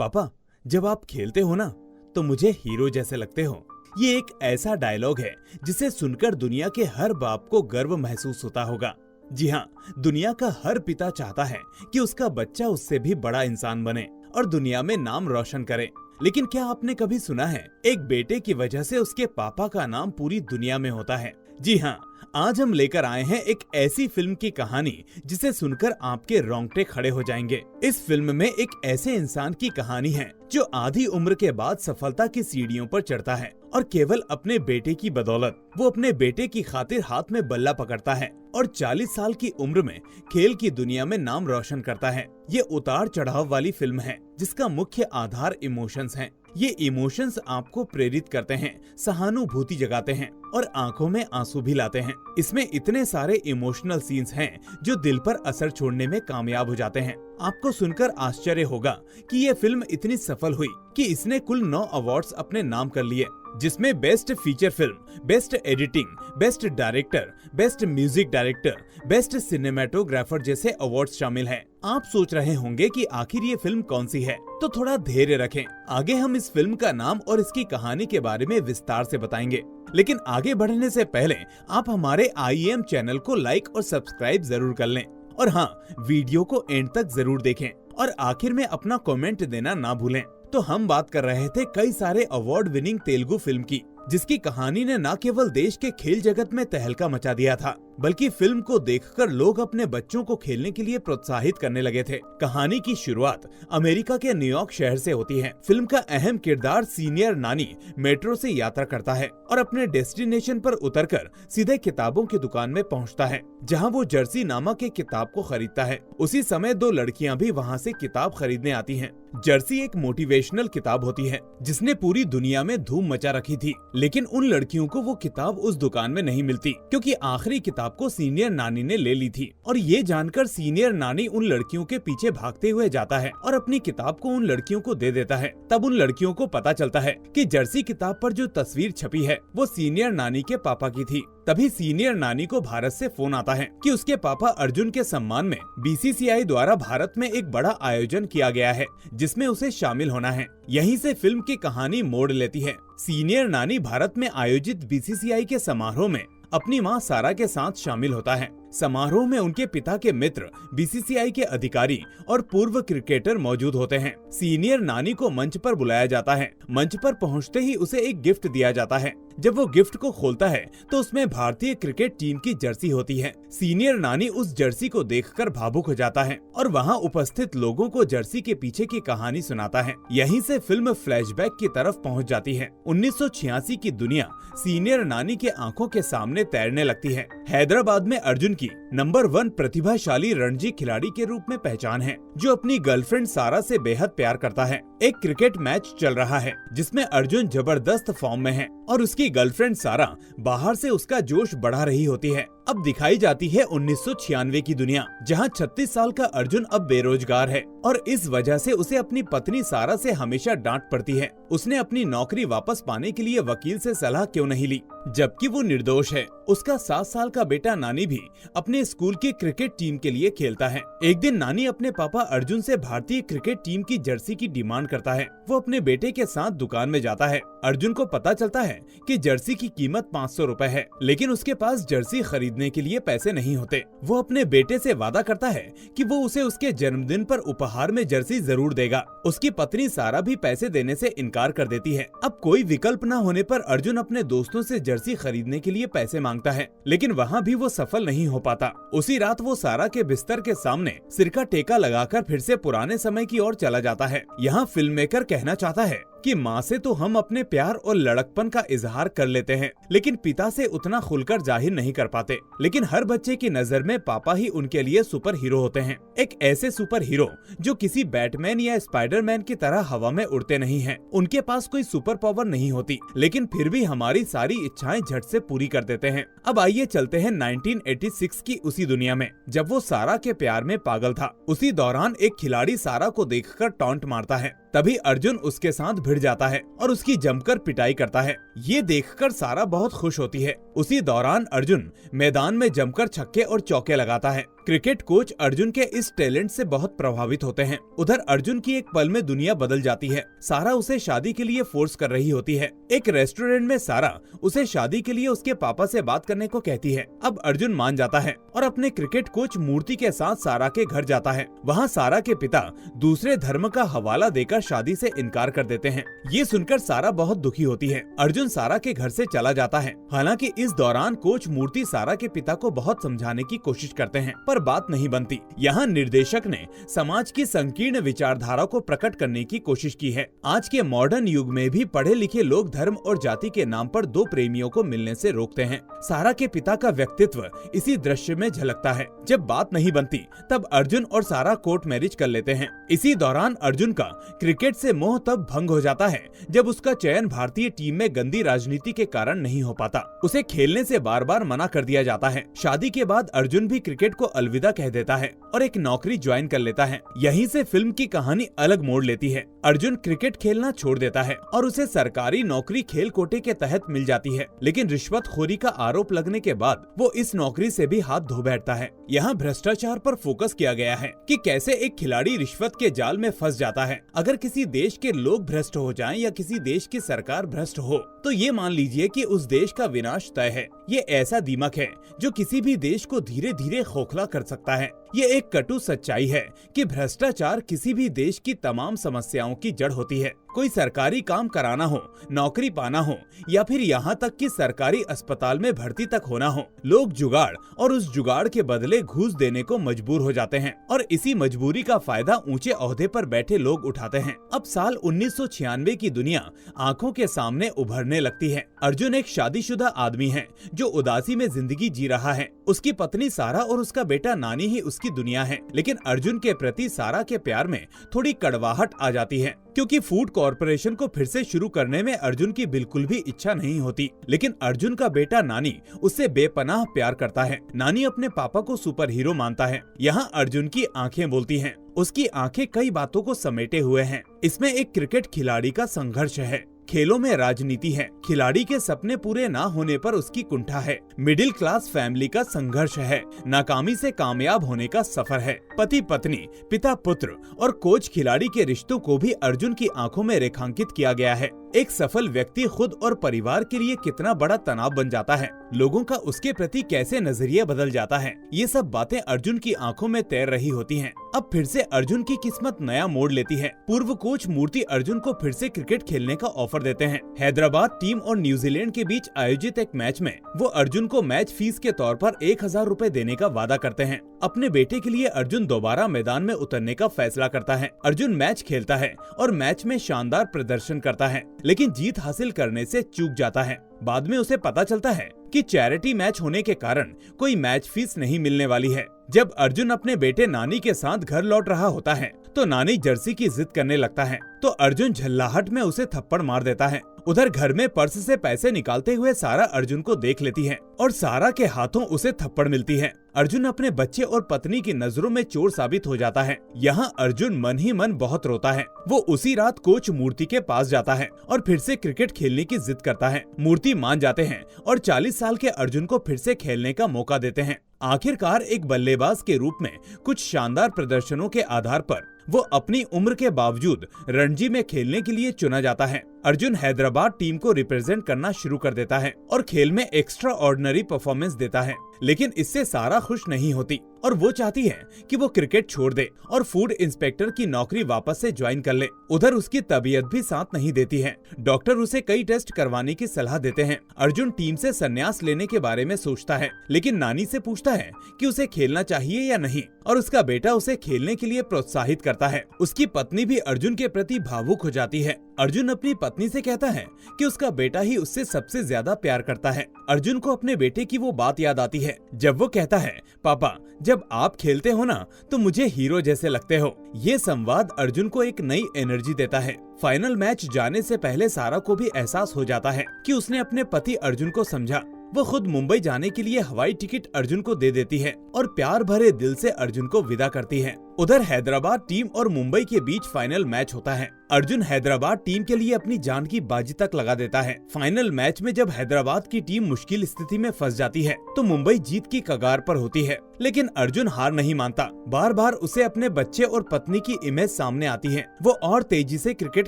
पापा, जब आप खेलते हो ना तो मुझे हीरो जैसे लगते हो। ये एक ऐसा डायलॉग है जिसे सुनकर दुनिया के हर बाप को गर्व महसूस होता होगा। जी हाँ, दुनिया का हर पिता चाहता है कि उसका बच्चा उससे भी बड़ा इंसान बने और दुनिया में नाम रोशन करे। लेकिन क्या आपने कभी सुना है एक बेटे की वजह से उसके पापा का नाम पूरी दुनिया में होता है? जी हाँ, आज हम लेकर आए हैं एक ऐसी फिल्म की कहानी जिसे सुनकर आपके रोंगटे खड़े हो जाएंगे। इस फिल्म में एक ऐसे इंसान की कहानी है जो आधी उम्र के बाद सफलता की सीढ़ियों पर चढ़ता है और केवल अपने बेटे की बदौलत वो अपने बेटे की खातिर हाथ में बल्ला पकड़ता है और 40 साल की उम्र में खेल की दुनिया में नाम रोशन करता है। ये उतार चढ़ाव वाली फिल्म है जिसका मुख्य आधार इमोशंस हैं। ये इमोशंस आपको प्रेरित करते हैं, सहानुभूति जगाते हैं और आंखों में आंसू भी लाते हैं। इसमें इतने सारे इमोशनल सीन्स हैं जो दिल पर असर छोड़ने में कामयाब हो जाते हैं। आपको सुनकर आश्चर्य होगा कि ये फिल्म इतनी सफल हुई कि इसने कुल 9 अवार्ड्स अपने नाम कर लिए, जिसमें best feature film, best editing, best director, best music director, best cinematographer जैसे अवार्ड्स शामिल हैं। आप सोच रहे होंगे कि आखिर ये फिल्म कौन सी है, तो थोड़ा धैर्य रखें। आगे हम इस फिल्म का नाम और इसकी कहानी के बारे में विस्तार से बताएंगे। लेकिन आगे बढ़ने से पहले आप हमारे IEM चैनल को लाइक और सब्सक्राइब जरूर कर लें और हाँ, वीडियो को एंड तक जरूर देखें और आखिर में अपना कमेंट देना ना भूलें। तो हम बात कर रहे थे कई सारे अवार्ड विनिंग तेलुगु फिल्म की, जिसकी कहानी ने न केवल देश के खेल जगत में तहलका मचा दिया था, बल्कि फिल्म को देखकर लोग अपने बच्चों को खेलने के लिए प्रोत्साहित करने लगे थे। कहानी की शुरुआत अमेरिका के न्यूयॉर्क शहर से होती है। फिल्म का अहम किरदार सीनियर नानी मेट्रो से यात्रा करता है और अपने डेस्टिनेशन पर उतरकर सीधे किताबों की दुकान में पहुंचता है, जहां वो जर्सी नामक एक किताब को खरीदता है। उसी समय 2 लड़कियां भी वहां से किताब खरीदने आती हैं। जर्सी एक मोटिवेशनल किताब होती है जिसने पूरी दुनिया में धूम मचा रखी थी, लेकिन उन लड़कियों को वो किताब उस दुकान में नहीं मिलती क्योंकि आखिरी किताब को सीनियर नानी ने ले ली थी। और ये जानकर सीनियर नानी उन लड़कियों के पीछे भागते हुए जाता है और अपनी किताब को उन लड़कियों को दे देता है। तब उन लड़कियों को पता चलता है कि जर्सी किताब पर जो तस्वीर छपी है वो सीनियर नानी के पापा की थी। तभी सीनियर नानी को भारत से फोन आता है कि उसके पापा अर्जुन के सम्मान में BCCI द्वारा भारत में एक बड़ा आयोजन किया गया है जिसमें उसे शामिल होना है। यहीं से फिल्म की कहानी मोड़ लेती है। सीनियर नानी भारत में आयोजित BCCI के समारोह में अपनी मां सारा के साथ शामिल होता है। समारोह में उनके पिता के मित्र, BCCI के अधिकारी और पूर्व क्रिकेटर मौजूद होते हैं। सीनियर नानी को मंच पर बुलाया जाता है। मंच पर पहुंचते ही उसे एक गिफ्ट दिया जाता है। जब वो गिफ्ट को खोलता है तो उसमें भारतीय क्रिकेट टीम की जर्सी होती है। सीनियर नानी उस जर्सी को देखकर भावुक हो जाता है और वहां उपस्थित लोगों को जर्सी के पीछे की कहानी सुनाता है। यहीं से फिल्म फ्लैशबैक की तरफ पहुंच जाती है। 1986 की दुनिया सीनियर नानी के आंखों के सामने तैरने लगती है। हैदराबाद में अर्जुन की नंबर 1 प्रतिभाशाली रणजी खिलाड़ी के रूप में पहचान है, जो अपनी गर्लफ्रेंड सारा से बेहद प्यार करता है। एक क्रिकेट मैच चल रहा है जिसमें अर्जुन जबरदस्त फॉर्म में है और उसकी गर्लफ्रेंड सारा बाहर से उसका जोश बढ़ा रही होती है। अब दिखाई जाती है 1996 की दुनिया, जहां 36 साल का अर्जुन अब बेरोजगार है और इस वजह से उसे अपनी पत्नी सारा से हमेशा डांट पड़ती है। उसने अपनी नौकरी वापस पाने के लिए वकील से सलाह क्यों नहीं ली, जबकि वो निर्दोष है। उसका 7 साल का बेटा नानी भी अपने स्कूल की क्रिकेट टीम के लिए खेलता है। एक दिन नानी अपने पापा अर्जुन से भारतीय क्रिकेट टीम की जर्सी की डिमांड करता है। वो अपने बेटे के साथ दुकान में जाता है। अर्जुन को पता चलता है कि जर्सी की कीमत 500 रुपए है, लेकिन उसके पास जर्सी खरीदने के लिए पैसे नहीं होते। वो अपने बेटे से वादा करता है कि वो उसे उसके जन्मदिन पर उपहार में जर्सी जरूर देगा। उसकी पत्नी सारा भी पैसे देने से इनकार कर देती है। अब कोई विकल्प न होने पर अर्जुन अपने दोस्तों से जर्सी खरीदने के लिए पैसे मांगता है, लेकिन वहाँ भी वो सफल नहीं हो पाता। उसी रात वो सारा के बिस्तर के सामने सिर का टेका लगाकर फिर से पुराने समय की ओर चला जाता है। यहाँ फिल्म मेकर कहना चाहता है कि माँ से तो हम अपने प्यार और लड़कपन का इजहार कर लेते हैं, लेकिन पिता से उतना खुलकर जाहिर नहीं कर पाते। लेकिन हर बच्चे की नजर में पापा ही उनके लिए सुपर हीरो होते हैं। एक ऐसे सुपर हीरो जो किसी बैटमैन या स्पाइडरमैन की तरह हवा में उड़ते नहीं हैं। उनके पास कोई सुपर पावर नहीं होती, लेकिन फिर भी हमारी सारी इच्छाएं झट से पूरी कर देते हैं। अब आइए चलते हैं 1986 की उसी दुनिया में, जब वो सारा के प्यार में पागल था। उसी दौरान एक खिलाड़ी सारा को देखकर टॉन्ट मारता है। तभी अर्जुन उसके साथ भिड़ जाता है और उसकी जमकर पिटाई करता है। ये देखकर सारा बहुत खुश होती है। उसी दौरान अर्जुन मैदान में जमकर छक्के और चौके लगाता है। क्रिकेट कोच अर्जुन के इस टैलेंट से बहुत प्रभावित होते हैं। उधर अर्जुन की एक पल में दुनिया बदल जाती है। सारा उसे शादी के लिए फोर्स कर रही होती है। एक रेस्टोरेंट में सारा उसे शादी के लिए उसके पापा से बात करने को कहती है। अब अर्जुन मान जाता है और अपने क्रिकेट कोच मूर्ति के साथ सारा के घर जाता है। वहाँ सारा के पिता दूसरे धर्म का हवाला देकर शादी से इनकार कर देते हैं। ये सुनकर सारा बहुत दुखी होती है। अर्जुन सारा के घर से चला जाता है। हालांकि इस दौरान कोच मूर्ति सारा के पिता को बहुत समझाने की कोशिश करते हैं, पर बात नहीं बनती। यहाँ निर्देशक ने समाज की संकीर्ण विचारधारा को प्रकट करने की कोशिश की है। आज के मॉडर्न युग में भी पढ़े लिखे लोग धर्म और जाति के नाम पर दो प्रेमियों को मिलने से रोकते हैं। सारा के पिता का व्यक्तित्व इसी दृश्य में झलकता है। जब बात नहीं बनती तब अर्जुन और सारा कोर्ट मैरिज कर लेते हैं। इसी दौरान अर्जुन का क्रिकेट से मोह तब भंग हो जाता है जब उसका चयन भारतीय टीम में गंदी राजनीति के कारण नहीं हो पाता। उसे खेलने से बार बार मना कर दिया जाता है। शादी के बाद अर्जुन भी क्रिकेट को अलविदा कह देता है और एक नौकरी ज्वाइन कर लेता है। यहीं से फिल्म की कहानी अलग मोड़ लेती है। अर्जुन क्रिकेट खेलना छोड़ देता है और उसे सरकारी नौकरी खेल कोटे के तहत मिल जाती है, लेकिन रिश्वतखोरी का आरोप लगने के बाद वो इस नौकरी से भी हाथ धो बैठता है। यहाँ भ्रष्टाचार पर फोकस किया गया है कि कैसे एक खिलाड़ी रिश्वत के जाल में फंस जाता है। अगर किसी देश के लोग भ्रष्ट हो जाएं या किसी देश की सरकार भ्रष्ट हो तो ये मान लीजिए कि उस देश का विनाश तय है। ये ऐसा दीमक है जो किसी भी देश को धीरे धीरे खोखला कर सकता है। ये एक कटु सच्चाई है कि भ्रष्टाचार किसी भी देश की तमाम समस्याओं की जड़ होती है। कोई सरकारी काम कराना हो, नौकरी पाना हो या फिर यहाँ तक कि सरकारी अस्पताल में भर्ती तक होना हो, लोग जुगाड़ और उस जुगाड़ के बदले घूस देने को मजबूर हो जाते हैं और इसी मजबूरी का फायदा ऊंचे ओहदे पर बैठे लोग उठाते हैं। अब साल 1996 की दुनिया आंखों के सामने उभरने लगती है। अर्जुन एक शादीशुदा आदमी है जो उदासी में जिंदगी जी रहा है। उसकी पत्नी सारा और उसका बेटा नानी ही उसकी दुनिया है। लेकिन अर्जुन के प्रति सारा के प्यार में थोड़ी कड़वाहट आ जाती है, क्योंकि फूड कॉर्पोरेशन को फिर से शुरू करने में अर्जुन की बिल्कुल भी इच्छा नहीं होती। लेकिन अर्जुन का बेटा नानी उससे बेपनाह प्यार करता है। नानी अपने पापा को सुपर हीरो मानता है। यहाँ अर्जुन की आंखें बोलती हैं। उसकी आंखें कई बातों को समेटे हुए हैं। इसमें एक क्रिकेट खिलाड़ी का संघर्ष है, खेलों में राजनीति है, खिलाड़ी के सपने पूरे ना होने पर उसकी कुंठा है, मिडिल क्लास फैमिली का संघर्ष है, नाकामी से कामयाब होने का सफर है, पति पत्नी, पिता पुत्र और कोच खिलाड़ी के रिश्तों को भी अर्जुन की आंखों में रेखांकित किया गया है। एक सफल व्यक्ति खुद और परिवार के लिए कितना बड़ा तनाव बन जाता है, लोगों का उसके प्रति कैसे नजरिया बदल जाता है, ये सब बातें अर्जुन की आंखों में तैर रही होती हैं। अब फिर से अर्जुन की किस्मत नया मोड़ लेती है। पूर्व कोच मूर्ति अर्जुन को फिर से क्रिकेट खेलने का ऑफर देते हैं। हैदराबाद टीम और न्यूजीलैंड के बीच आयोजित एक मैच में वो अर्जुन को मैच फीस के तौर पर 1000 रुपए देने का वादा करते हैं। अपने बेटे के लिए अर्जुन दोबारा मैदान में उतरने का फैसला करता है। अर्जुन मैच खेलता है और मैच में शानदार प्रदर्शन करता है, लेकिन जीत हासिल करने से चूक जाता है। बाद में उसे पता चलता है कि चैरिटी मैच होने के कारण कोई मैच फीस नहीं मिलने वाली है। जब अर्जुन अपने बेटे नानी के साथ घर लौट रहा होता है तो नानी जर्सी की जिद करने लगता है, तो अर्जुन झल्लाहट में उसे थप्पड़ मार देता है। उधर घर में पर्स से पैसे निकालते हुए सारा अर्जुन को देख लेती है और सारा के हाथों उसे थप्पड़ मिलती है। अर्जुन अपने बच्चे और पत्नी की नजरों में चोर साबित हो जाता है। यहाँ अर्जुन मन ही मन बहुत रोता है। वो उसी रात कोच मूर्ति के पास जाता है और फिर से क्रिकेट खेलने की जिद करता है। मूर्ति मान जाते हैं और 40 साल के अर्जुन को फिर से खेलने का मौका देते हैं। आखिरकार एक बल्लेबाज के रूप में कुछ शानदार प्रदर्शनों के आधार पर वो अपनी उम्र के बावजूद रणजी में खेलने के लिए चुना जाता है। अर्जुन हैदराबाद टीम को रिप्रेजेंट करना शुरू कर देता है और खेल में एक्स्ट्रा ऑर्डिनरी परफॉर्मेंस देता है। लेकिन इससे सारा खुश नहीं होती और वो चाहती है कि वो क्रिकेट छोड़ दे और फूड इंस्पेक्टर की नौकरी वापस से ज्वाइन कर ले। उधर उसकी तबीयत भी साथ नहीं देती है। डॉक्टर उसे कई टेस्ट करवाने की सलाह देते हैं। अर्जुन टीम से संन्यास लेने के बारे में सोचता है, लेकिन नानी से पूछता है कि उसे खेलना चाहिए या नहीं, और उसका बेटा उसे खेलने के लिए प्रोत्साहित करता है। उसकी पत्नी भी अर्जुन के प्रति भावुक हो जाती है। अर्जुन अपनी पत्नी से कहता है कि उसका बेटा ही उससे सबसे ज्यादा प्यार करता है। अर्जुन को अपने बेटे की वो बात याद आती है जब वो कहता है, पापा जब आप खेलते हो ना तो मुझे हीरो जैसे लगते हो। ये संवाद अर्जुन को एक नई एनर्जी देता है। फाइनल मैच जाने से पहले सारा को भी एहसास हो जाता है कि उसने अपने पति अर्जुन को समझा। वो खुद मुंबई जाने के लिए हवाई टिकट अर्जुन को दे देती है और प्यार भरे दिल से अर्जुन को विदा करती है। उधर हैदराबाद टीम और मुंबई के बीच फाइनल मैच होता है। अर्जुन हैदराबाद टीम के लिए अपनी जान की बाजी तक लगा देता है। फाइनल मैच में जब हैदराबाद की टीम मुश्किल स्थिति में फंस जाती है तो मुंबई जीत की कगार पर होती है, लेकिन अर्जुन हार नहीं मानता। बार बार उसे अपने बच्चे और पत्नी की इमेज सामने आती है। वो और तेजी से क्रिकेट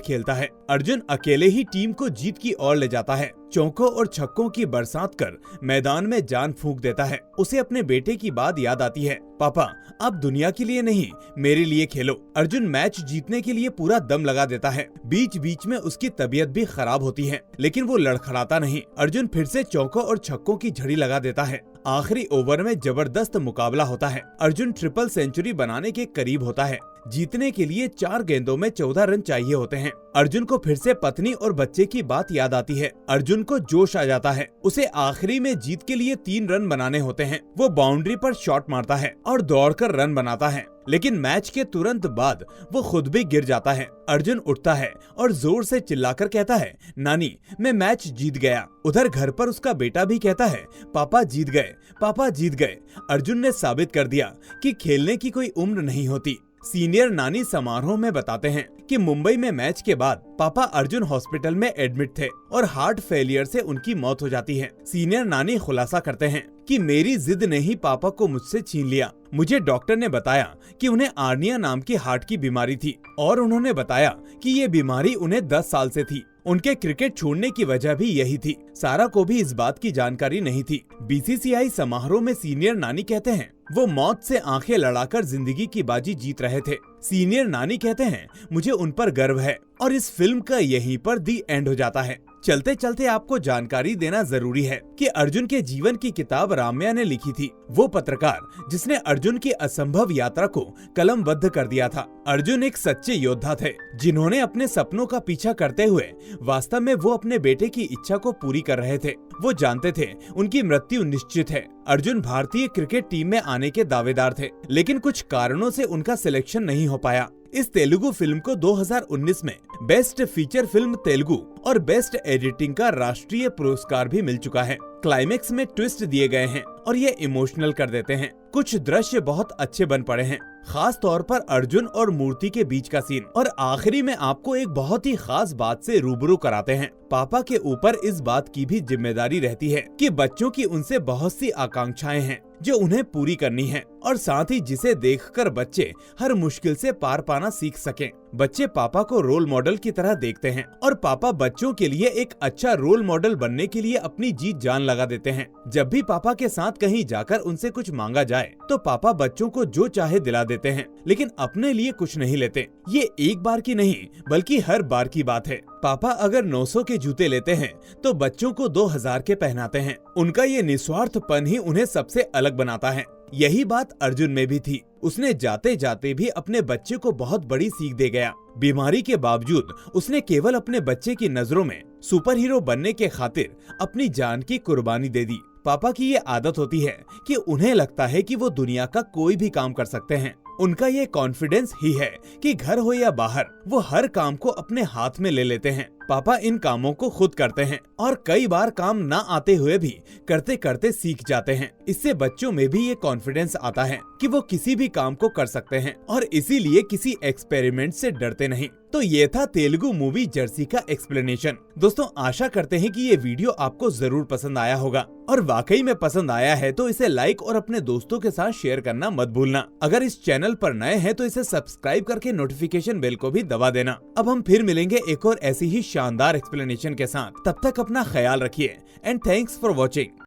खेलता है। अर्जुन अकेले ही टीम को जीत की ओर ले जाता है। चौकों और छक्कों की बरसात कर मैदान में जान फूंक देता है। उसे अपने बेटे की बात याद आती है, पापा आप दुनिया के लिए नहीं मेरे लिए खेलो। अर्जुन मैच जीतने के लिए पूरा दम लगा देता है। बीच बीच में उसकी तबीयत भी खराब होती है, लेकिन वो लड़खड़ाता नहीं। अर्जुन फिर से चौकों और छक्कों की झड़ी लगा देता है। आखिरी ओवर में जबरदस्त मुकाबला होता है। अर्जुन ट्रिपल सेंचुरी बनाने के करीब होता है। जीतने के लिए 4 गेंदों में 14 रन चाहिए होते हैं। अर्जुन को फिर से पत्नी और बच्चे की बात याद आती है। अर्जुन को जोश आ जाता है। उसे आखिरी में जीत के लिए 3 रन बनाने होते हैं। वो बाउंड्री पर शॉट मारता है और दौड़कर रन बनाता है, लेकिन मैच के तुरंत बाद वो खुद भी गिर जाता है। अर्जुन उठता है और जोर से चिल्लाकर कहता है, नानी मैं मैच जीत गया। उधर घर पर उसका बेटा भी कहता है, पापा जीत गए, पापा जीत गए। अर्जुन ने साबित कर दिया कि खेलने की कोई उम्र नहीं होती। सीनियर नानी समारोह में बताते हैं कि मुंबई में मैच के बाद पापा अर्जुन हॉस्पिटल में एडमिट थे और हार्ट फेलियर से उनकी मौत हो जाती है। सीनियर नानी खुलासा करते हैं कि मेरी जिद ने ही पापा को मुझसे छीन लिया। मुझे डॉक्टर ने बताया कि उन्हें आर्निया नाम की हार्ट की बीमारी थी और उन्होंने बताया कि ये बीमारी उन्हें 10 साल से थी। उनके क्रिकेट छोड़ने की वजह भी यही थी। सारा को भी इस बात की जानकारी नहीं थी। बीसीसीआई समारोह में सीनियर नानी कहते हैं वो मौत से आंखें लड़ाकर जिंदगी की बाजी जीत रहे थे। सीनियर नानी कहते हैं मुझे उन पर गर्व है। और इस फिल्म का यहीं पर दी एंड हो जाता है। चलते चलते आपको जानकारी देना जरूरी है कि अर्जुन के जीवन की किताब राम्या ने लिखी थी। वो पत्रकार जिसने अर्जुन की असंभव यात्रा को कलमबद्ध कर दिया था। अर्जुन एक सच्चे योद्धा थे जिन्होंने अपने सपनों का पीछा करते हुए वास्तव में वो अपने बेटे की इच्छा को पूरी कर रहे थे। वो जानते थे उनकी मृत्यु निश्चित है। अर्जुन भारतीय क्रिकेट टीम में आने के दावेदार थे, लेकिन कुछ कारणों से उनका सिलेक्शन नहीं हो पाया। इस तेलुगु फिल्म को 2019 में बेस्ट फीचर फिल्म तेलुगु और बेस्ट एडिटिंग का राष्ट्रीय पुरस्कार भी मिल चुका है। क्लाइमेक्स में ट्विस्ट दिए गए हैं और ये इमोशनल कर देते हैं। कुछ दृश्य बहुत अच्छे बन पड़े हैं, खास तौर पर अर्जुन और मूर्ति के बीच का सीन। और आखिरी में आपको एक बहुत ही खास बात से रूबरू कराते हैं। पापा के ऊपर इस बात की भी जिम्मेदारी रहती है कि बच्चों की उनसे बहुत सी आकांक्षाएं हैं जो उन्हें पूरी करनी है, और साथ ही जिसे देखकर बच्चे हर मुश्किल से पार पाना सीख सकें। बच्चे पापा को रोल मॉडल की तरह देखते हैं और पापा बच्चों के लिए एक अच्छा रोल मॉडल बनने के लिए अपनी जी जान लगा देते हैं। जब भी पापा के साथ कहीं जाकर उनसे कुछ मांगा जाए तो पापा बच्चों को जो चाहे दिला देते हैं, लेकिन अपने लिए कुछ नहीं लेते। ये एक बार की नहीं बल्कि हर बार की बात है। पापा अगर 900 के जूते लेते हैं तो बच्चों को 2000 के पहनाते हैं। उनका ये निस्वार्थपन ही उन्हें सबसे अलग बनाता है। यही बात अर्जुन में भी थी। उसने जाते जाते भी अपने बच्चे को बहुत बड़ी सीख दे गया। बीमारी के बावजूद उसने केवल अपने बच्चे की नजरों में सुपर हीरो बनने के खातिर अपनी जान की कुर्बानी दे दी। पापा की ये आदत होती है कि उन्हें लगता है कि वो दुनिया का कोई भी काम कर सकते हैं। उनका ये कॉन्फिडेंस ही है कि घर हो या बाहर वो हर काम को अपने हाथ में ले लेते हैं। पापा इन कामों को खुद करते हैं और कई बार काम ना आते हुए भी करते करते सीख जाते हैं। इससे बच्चों में भी ये कॉन्फिडेंस आता है कि वो किसी भी काम को कर सकते हैं और इसीलिए किसी एक्सपेरिमेंट से डरते नहीं। तो ये था तेलुगु मूवी जर्सी का एक्सप्लेनेशन। दोस्तों आशा करते हैं कि ये वीडियो आपको जरूर पसंद आया होगा, और वाकई में पसंद आया है तो इसे लाइक और अपने दोस्तों के साथ शेयर करना मत भूलना। अगर इस चैनल पर नए हैं तो इसे सब्सक्राइब करके नोटिफिकेशन बेल को भी दबा देना। अब हम फिर मिलेंगे एक और ऐसी ही शानदार एक्सप्लेनेशन के साथ। तब तक अपना ख्याल रखिए एंड थैंक्स फॉर वॉचिंग।